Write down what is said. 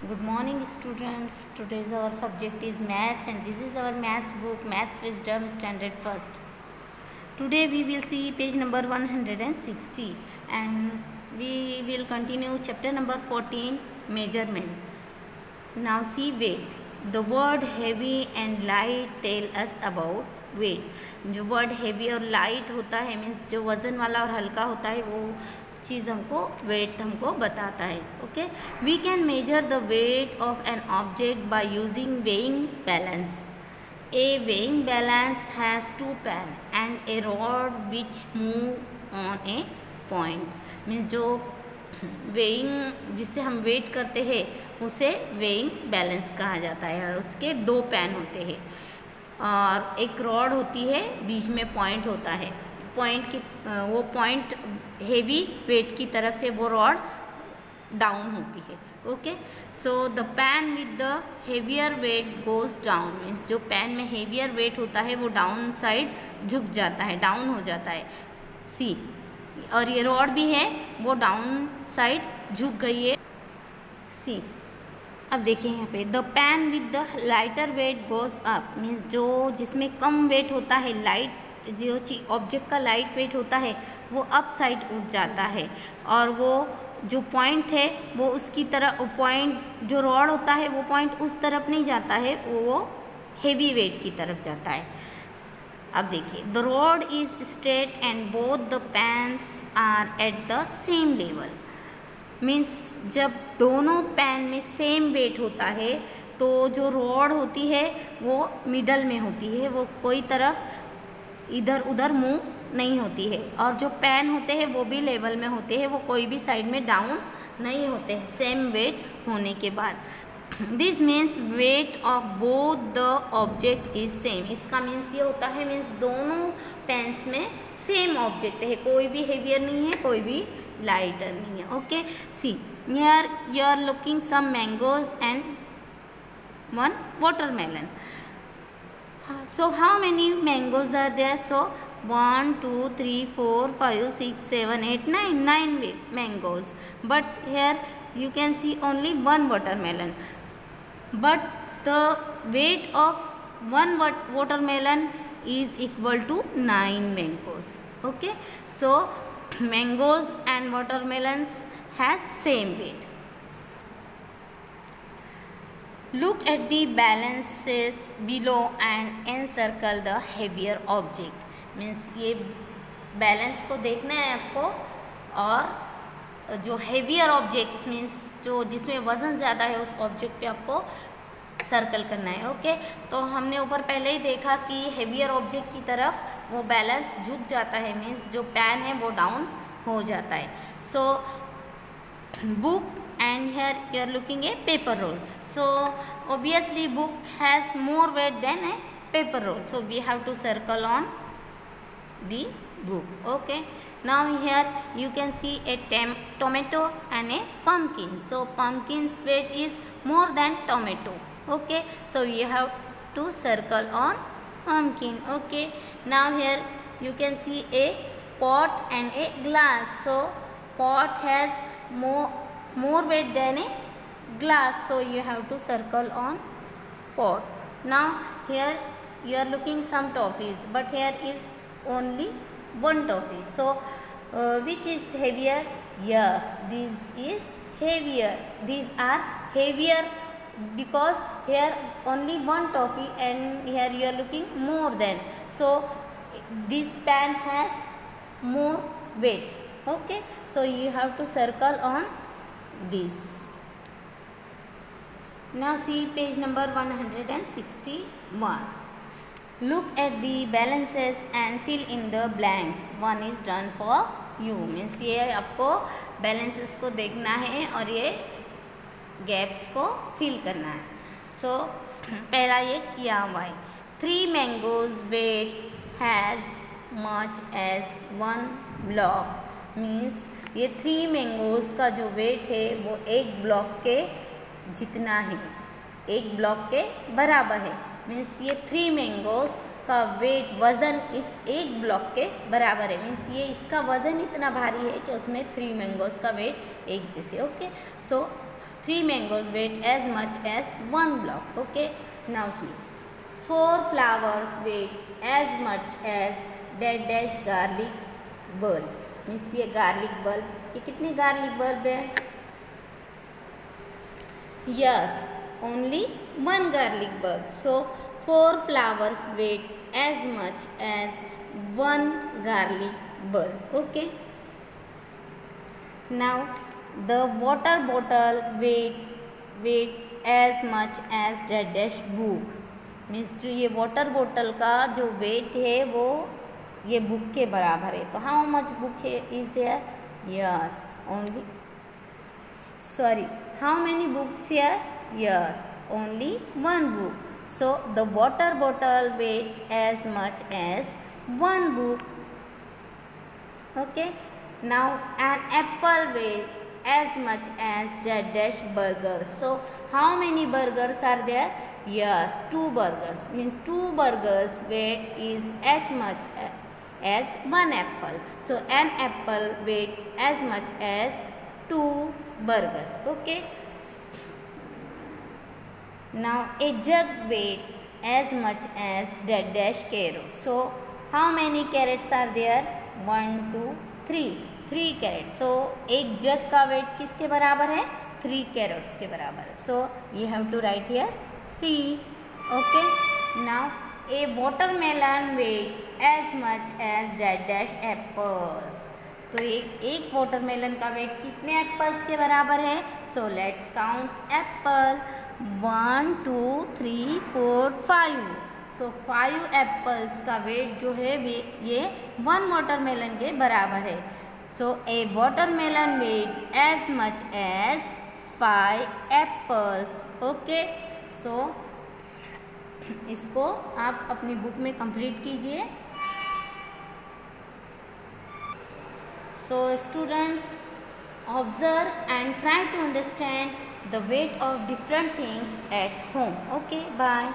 Good morning students. Today's our subject is maths and this is our maths book Maths Wisdom Standard First. Today we will see page number 160 and we will continue chapter number 14 measurement. Now see weight. The word heavy and light tell us about weight. जो word heavy और light होता है means जो वजन वाला और हल्का होता है वो चीज़ हमको वेट हमको बताता है. Okay, we can measure the weight of an object by using weighing balance. A weighing balance has two pan and a rod which move on a point. Means जो वेइंग जिससे हम वेट करते हैं उसे weighing balance कहा जाता है और उसके दो पैन होते हैं और एक रॉड होती है, बीच में पॉइंट होता है. पॉइंट की वो पॉइंट हेवी वेट की तरफ से वो रॉड डाउन होती है. Okay, so the pan with the heavier weight goes down. Means जो पैन में हेवियर वेट होता है वो डाउन साइड झुक जाता है, डाउन हो जाता है. सी, और ये रॉड भी है वो डाउन साइड झुक गई है. सी, अब देखिए यहाँ पे the pan with the lighter weight goes up. Means जो जिसमें कम वेट होता है, लाइट जो ऑब्जेक्ट का लाइट वेट होता है वो अप साइड उठ जाता है और वो जो पॉइंट है वो उसकी तरफ, पॉइंट जो रॉड होता है वो पॉइंट उस तरफ नहीं जाता है, वो हेवी वेट की तरफ जाता है. अब देखिए the rod is straight and both the pans are at the same level. Means जब दोनों पैन में सेम वेट होता है तो जो रॉड होती है वो मिडल में होती है, वो कोई तरफ इधर उधर मूव नहीं होती है और जो पैन होते हैं वो भी लेवल में होते हैं, वो कोई भी साइड में डाउन नहीं होते हैं सेम वेट होने के बाद. This means weight of both the object is same. इसका मीन्स ये होता है मीन्स दोनों पैन्स में सेम ऑब्जेक्ट है, कोई भी हेवियर नहीं है, कोई भी लाइटर नहीं है. Okay, see here you are looking some mangoes and one watermelon. So how many mangoes are there? So 1, 2, 3, 4, 5, 6, 7, 8, 9. 9 mangoes. But here you can see only one watermelon. But the weight of one watermelon is equal to 9 mangoes. Okay. So mangoes and watermelons has same weight. Look at the balances below and encircle the heavier object. Means ये balance को देखना है आपको और जो heavier objects means जो जिसमें वज़न ज़्यादा है उस ऑब्जेक्ट पे आपको सर्कल करना है. ओके, तो हमने ऊपर पहले ही देखा कि हेवियर ऑब्जेक्ट की तरफ वो बैलेंस झुक जाता है, मीन्स जो पैन है वो डाउन हो जाता है. So book and here you are looking a paper roll. So obviously book has more weight than a paper roll, so we have to circle on the book. Okay, now here you can see a tomato and a pumpkin. So pumpkin's weight is more than tomato. Okay, so we have to circle on pumpkin. Okay, now here you can see a pot and a glass. So pot has more weight than a glass, so you have to circle on pot. Now here you are looking some toffees, but here is only one toffee. So which is heavier? Yes, this is heavier. These are heavier because here only one toffee and here you are looking more than, so this pan has more weight. Okay, so you have to circle on this. Now see page number 161. Look at the balances and fill in the blanks. One is done for you. Means ये आपको balances को देखना है और ये gaps को fill करना है. So पहला ये किया हुआ है. 3 mangoes weight has much as 1 block. Means ये 3 मैंगोज़ का जो वेट है वो एक ब्लॉक के जितना है, एक ब्लॉक के बराबर है. मीन्स ये 3 मैंगोज़ का वेट वज़न इस एक ब्लॉक के बराबर है. मीन्स ये इसका वज़न इतना भारी है कि उसमें 3 मैंगोज़ का वेट एक जैसे. ओके, सो 3 mangoes weight as much as 1 block. Okay, now see, 4 flowers weight as much as dash garlic bulb. Means ये गार्लिक बल्ब, ये कितने गार्लिक बल्ब है? Yes, only 1 garlic bulb. So 4 flowers weight as much as 1 garlic bulb. Okay. Now the water bottle weighs as much as dash book. Means जो ये water बोतल का जो wait है वो ये बुक के बराबर है. तो हाउ मच बुक है is here? Yes, only how many books here? Yes, only 1 book. So the water bottle weight as much as 1 book. Okay. Now an apple weighs as much as dash burgers. So how many burgers are there? Yes, 2 burgers. Means 2 burgers weight is as much as 1 apple. So an apple weight as much as 2 burger. Okay. Now a jug weight as much as dash carrot. So how many carrots are there? 1 2 3 carrots. So एक जग का wait किसके बराबर है? 3 carrots के बराबर है. So you have to write here 3. Okay. Now a watermelon weight as much as dash apples. तो एक वाटरमेलन का वेट कितने एप्पल्स के बराबर है? So let's count apple. 1 2 3 4 5. So 5 apples का वेट जो है ये 1 वाटरमेलन के बराबर है. So a watermelon weight as much as 5 apples. Okay. So इसको आप अपनी बुक में कंप्लीट कीजिए. So students, observe and try to understand the weight of different things at home. Okay, bye.